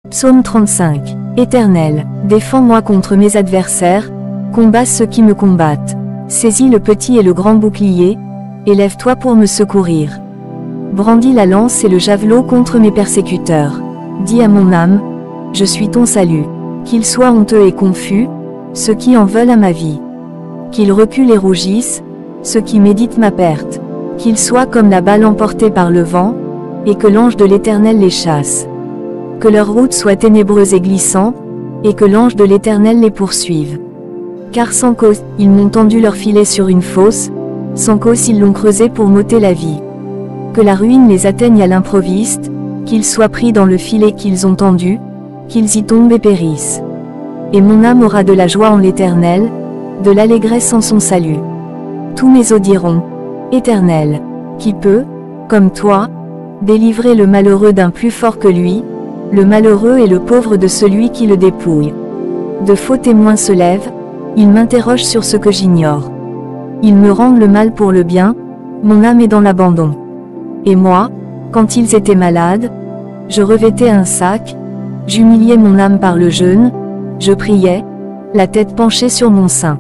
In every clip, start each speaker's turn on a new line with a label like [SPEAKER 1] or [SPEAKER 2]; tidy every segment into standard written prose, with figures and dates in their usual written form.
[SPEAKER 1] Psaume 35. Éternel, défends-moi contre mes adversaires, combat ceux qui me combattent. Saisis le petit et le grand bouclier, élève-toi pour me secourir. Brandis la lance et le javelot contre mes persécuteurs. Dis à mon âme, je suis ton salut. Qu'ils soient honteux et confus, ceux qui en veulent à ma vie. Qu'ils reculent et rougissent, ceux qui méditent ma perte. Qu'ils soient comme la balle emportée par le vent, et que l'ange de l'Éternel les chasse. Que leur route soit ténébreuse et glissante, et que l'ange de l'Éternel les poursuive. Car sans cause, ils m'ont tendu leur filet sur une fosse, sans cause ils l'ont creusé pour m'ôter la vie. Que la ruine les atteigne à l'improviste, qu'ils soient pris dans le filet qu'ils ont tendu, qu'ils y tombent et périssent. Et mon âme aura de la joie en l'Éternel, de l'allégresse en son salut. Tous mes os diront, Éternel, qui peut, comme toi, délivrer le malheureux d'un plus fort que lui, le malheureux et le pauvre de celui qui le dépouille. De faux témoins se lèvent, ils m'interrogent sur ce que j'ignore. Ils me rendent le mal pour le bien, mon âme est dans l'abandon. Et moi, quand ils étaient malades, je revêtais un sac, j'humiliais mon âme par le jeûne, je priais, la tête penchée sur mon sein.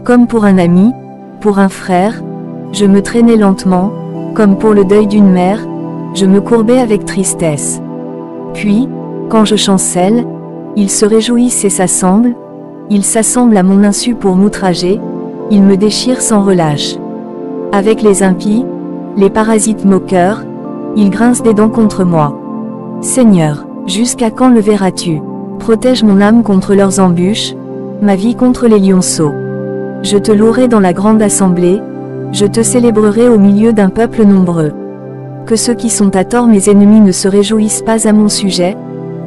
[SPEAKER 1] Comme pour un ami, pour un frère, je me traînais lentement, comme pour le deuil d'une mère, je me courbais avec tristesse. Puis, quand je chancelle, ils se réjouissent et s'assemblent, ils s'assemblent à mon insu pour m'outrager, ils me déchirent sans relâche. Avec les impies, les parasites moqueurs, ils grincent des dents contre moi. Seigneur, jusqu'à quand le verras-tu? Protège mon âme contre leurs embûches, ma vie contre les lionceaux. Je te louerai dans la grande assemblée, je te célébrerai au milieu d'un peuple nombreux. Que ceux qui sont à tort mes ennemis ne se réjouissent pas à mon sujet,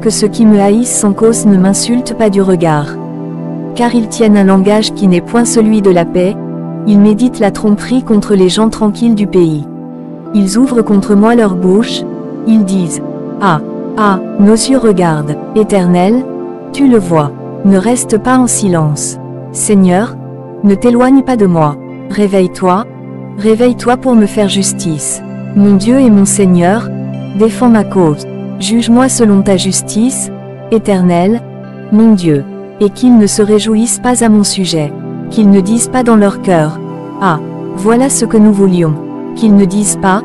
[SPEAKER 1] que ceux qui me haïssent sans cause ne m'insultent pas du regard. Car ils tiennent un langage qui n'est point celui de la paix, ils méditent la tromperie contre les gens tranquilles du pays. Ils ouvrent contre moi leur bouche, ils disent, Ah, ah, nos yeux regardent, Éternel, tu le vois, ne reste pas en silence. Seigneur, ne t'éloigne pas de moi, réveille-toi, réveille-toi pour me faire justice. Mon Dieu et mon Seigneur, défends ma cause. Juge-moi selon ta justice, Éternel, mon Dieu. Et qu'ils ne se réjouissent pas à mon sujet. Qu'ils ne disent pas dans leur cœur, Ah, voilà ce que nous voulions. Qu'ils ne disent pas,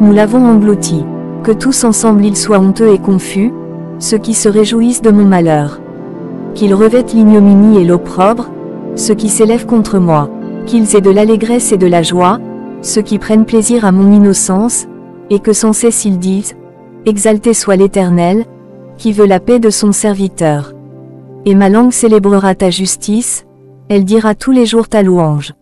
[SPEAKER 1] nous l'avons englouti. Que tous ensemble ils soient honteux et confus, ceux qui se réjouissent de mon malheur. Qu'ils revêtent l'ignominie et l'opprobre, ceux qui s'élèvent contre moi. Qu'ils aient de l'allégresse et de la joie, ceux qui prennent plaisir à mon innocence, et que sans cesse ils disent, Exalté soit l'Éternel, qui veut la paix de son serviteur. Et ma langue célébrera ta justice, elle dira tous les jours ta louange.